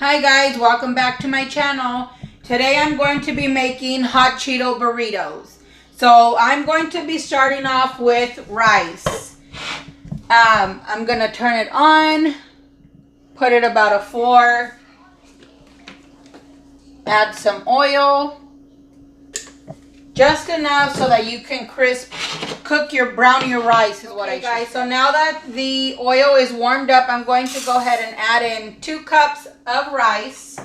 Hi guys, welcome back to my channel. Today I'm going to be making hot Cheeto burritos. So I'm going to be starting off with rice. I'm going to turn it on, put it about a 4, add some oil, just enough so that you can brown your rice is what I guys. So now that the oil is warmed up, I'm going to go ahead and add in 2 cups of rice.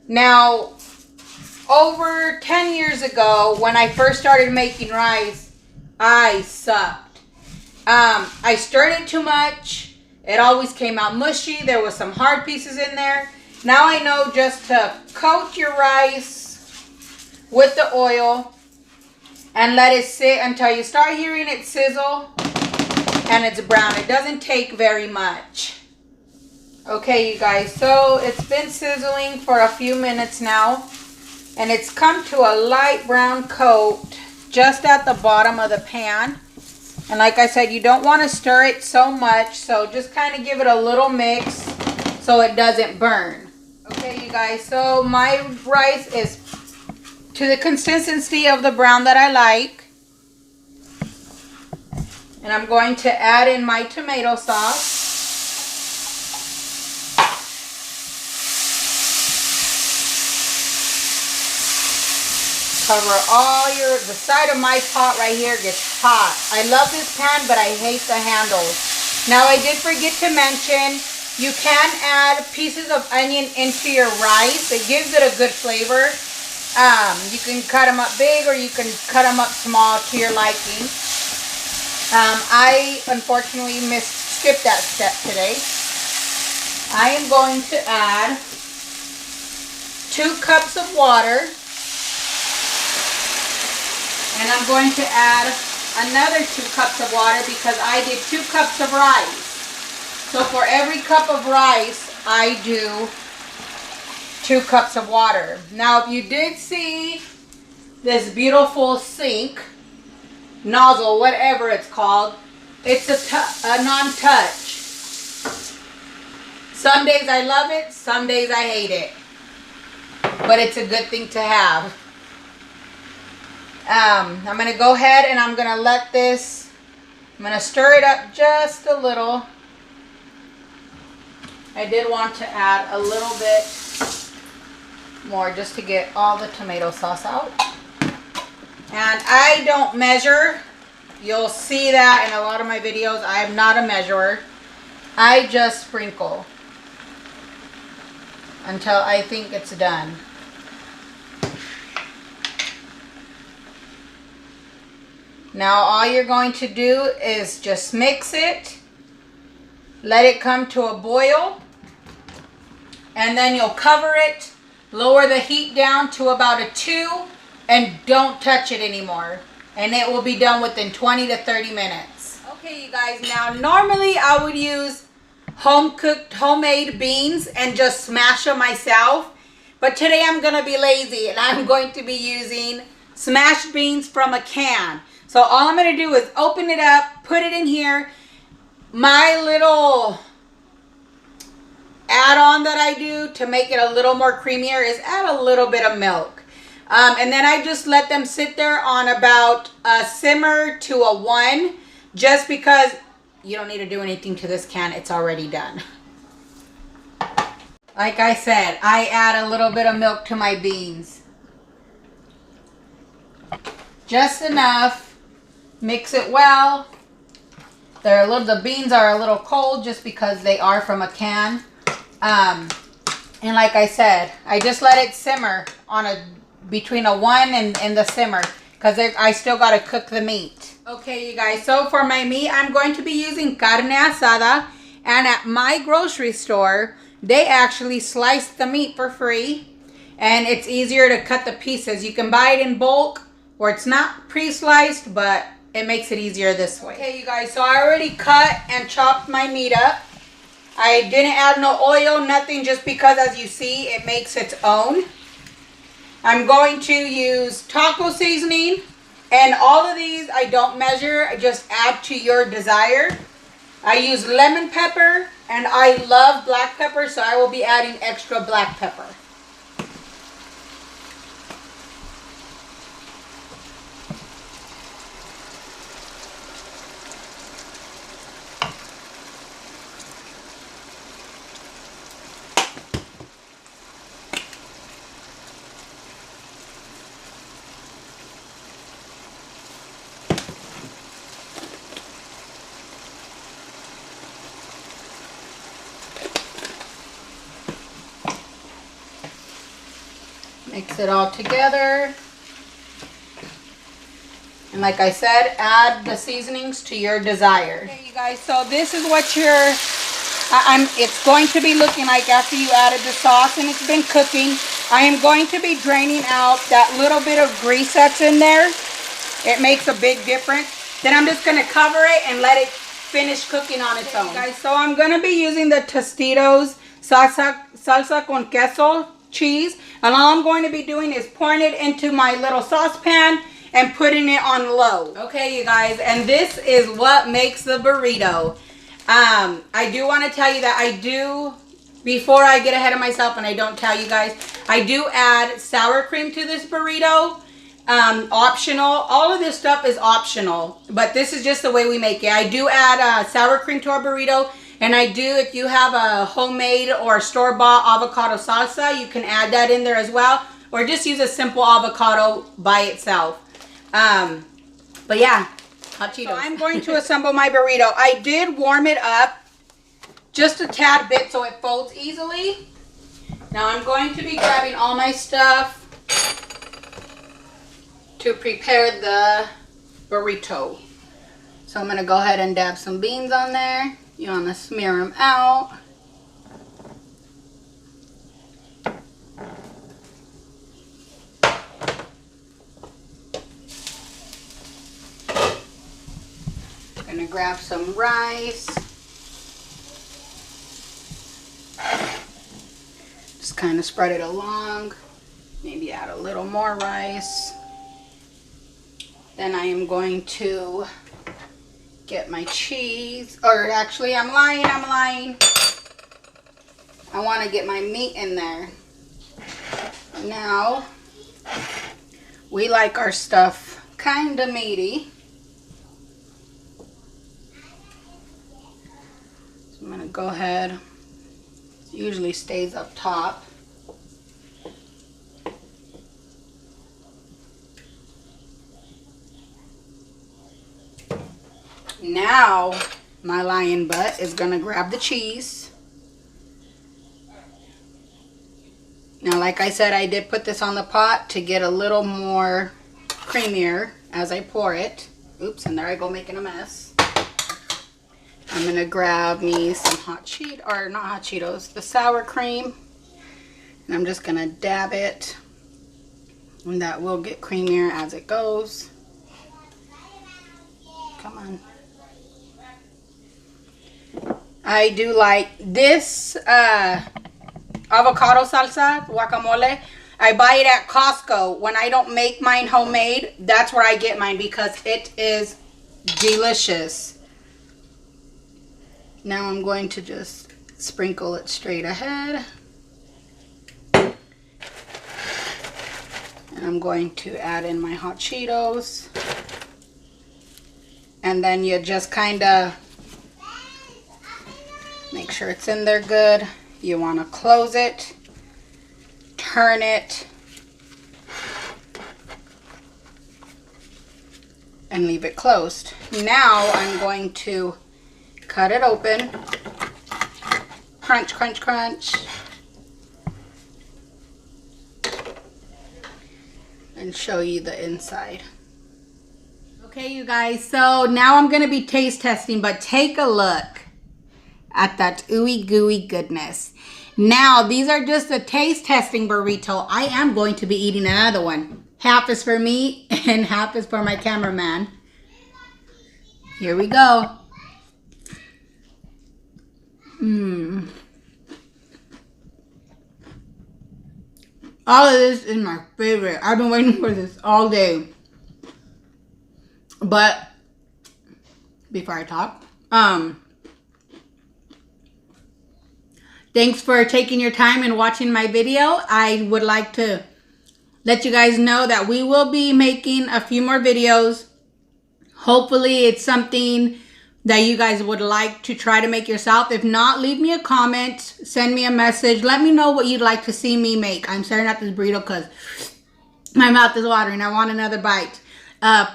Now, over 10 years ago, when I first started making rice, I sucked. I stirred it too much. It always came out mushy. There was some hard pieces in there. Now I know just to coat your rice with the oil and let it sit until you start hearing it sizzle and it's brown. It doesn't take very much. Okay, you guys, so it's been sizzling for a few minutes now and it's come to a light brown coat just at the bottom of the pan. And like I said, you don't want to stir it so much, so just kind of give it a little mix so it doesn't burn. Okay, you guys, so my rice is to the consistency of the brown that I like. And I'm going to add in my tomato sauce. Cover the side of my pot right here gets hot. I love this pan, but I hate the handles. Now I did forget to mention, you can add pieces of onion into your rice. It gives it a good flavor. You can cut them up big or you can cut them up small to your liking. I unfortunately skipped that step today. I am going to add 2 cups of water. And I'm going to add another 2 cups of water because I did 2 cups of rice. So for every cup of rice, I do 2 cups of water. Now, if you did see this beautiful sink, nozzle, whatever it's called, it's a non-touch. Some days I love it, some days I hate it. But it's a good thing to have. I'm going to go ahead and I'm going to I'm going to stir it up just a little. I did want to add a little bit more just to get all the tomato sauce out. And I don't measure. You'll see that in a lot of my videos. I am not a measurer. I just sprinkle until I think it's done. Now all you're going to do is just mix it, let it come to a boil, and then you'll cover it, lower the heat down to about a 2, and don't touch it anymore. And it will be done within 20 to 30 minutes. Okay, you guys, now normally I would use home-cooked, homemade beans and just smash them myself. But today I'm going to be lazy and I'm going to be using smashed beans from a can. So all I'm going to do is open it up, put it in here. My little add-on that I do to make it a little more creamier is add a little bit of milk. And then I just let them sit there on about a simmer to a 1, just because you don't need to do anything to this can. It's already done. Like I said, I add a little bit of milk to my beans. Just enough. Mix it well. The beans are a little cold just because they are from a can. And like I said, I just let it simmer on between a 1 and the simmer because I still got to cook the meat. Okay, you guys, so for my meat, I'm going to be using Carne ASADA. And at my grocery store, they actually slice the meat for free. And it's easier to cut the pieces. You can buy it in bulk where it's not pre-sliced, but it makes it easier this way. Okay, you guys, so I already cut and chopped my meat up. I didn't add no oil, nothing, just because, as you see, it makes its own. I'm going to use taco seasoning, and all of these I don't measure. I just add to your desire. I use lemon pepper, and I love black pepper, so I will be adding extra black pepper. Mix it all together. And like I said, add the seasonings to your desire. Okay, you guys, so this is what it's going to be looking like after you added the sauce and it's been cooking. I am going to be draining out that little bit of grease that's in there. It makes a big difference. Then I'm just going to cover it and let it finish cooking on its own. Guys, so I'm going to be using the Tostitos salsa con queso cheese, and all I'm going to be doing is pouring it into my little saucepan and putting it on low. Okay, you guys, and this is what makes the burrito. I do want to tell you that I do, before I get ahead of myself and I don't tell you guys, I do add sour cream to this burrito. Optional. All of this stuff is optional, but this is just the way we make it. I do add sour cream to our burrito. And I do, if you have a homemade or store-bought avocado salsa, you can add that in there as well. Or just use a simple avocado by itself. But yeah, hot Cheetos. So I'm going to assemble my burrito. I did warm it up just a tad bit so it folds easily. Now I'm going to be grabbing all my stuff to prepare the burrito. So I'm going to go ahead and dab some beans on there. You want to smear them out. I'm going to grab some rice. Just kind of spread it along. Maybe add a little more rice. Then I am going to get my cheese, or actually I'm lying. I want to get my meat in there. Now, we like our stuff kind of meaty. So I'm going to go ahead. It usually stays up top. Now, my lion butt is going to grab the cheese. Now, like I said, I did put this on the pot to get a little more creamier as I pour it. Oops, and there I go making a mess. I'm going to grab me some hot Cheetos, or not hot Cheetos, the sour cream. And I'm just going to dab it. And that will get creamier as it goes. Come on. I do like this avocado salsa, guacamole. I buy it at Costco. When I don't make mine homemade, that's where I get mine because it is delicious. Now I'm going to just sprinkle it straight ahead. And I'm going to add in my hot Cheetos. And then you just kind of make sure it's in there good. You want to close it, turn it, and leave it closed. Now I'm going to cut it open. Crunch, crunch, crunch. And show you the inside. Okay, you guys, so now I'm going to be taste testing, but take a look at that ooey gooey goodness. Now, these are just a taste testing burrito. I am going to be eating another one. Half is for me and half is for my cameraman. Here we go. All of this is my favorite. I've been waiting for this all day. But before I talk, Thanks for taking your time and watching my video. I would like to let you guys know that we will be making a few more videos. Hopefully it's something that you guys would like to try to make yourself. If not, leave me a comment, send me a message. Let me know what you'd like to see me make. I'm staring at this burrito because my mouth is watering. I want another bite.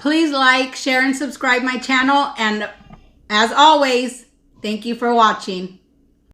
Please like, share, and subscribe my channel. And as always, thank you for watching.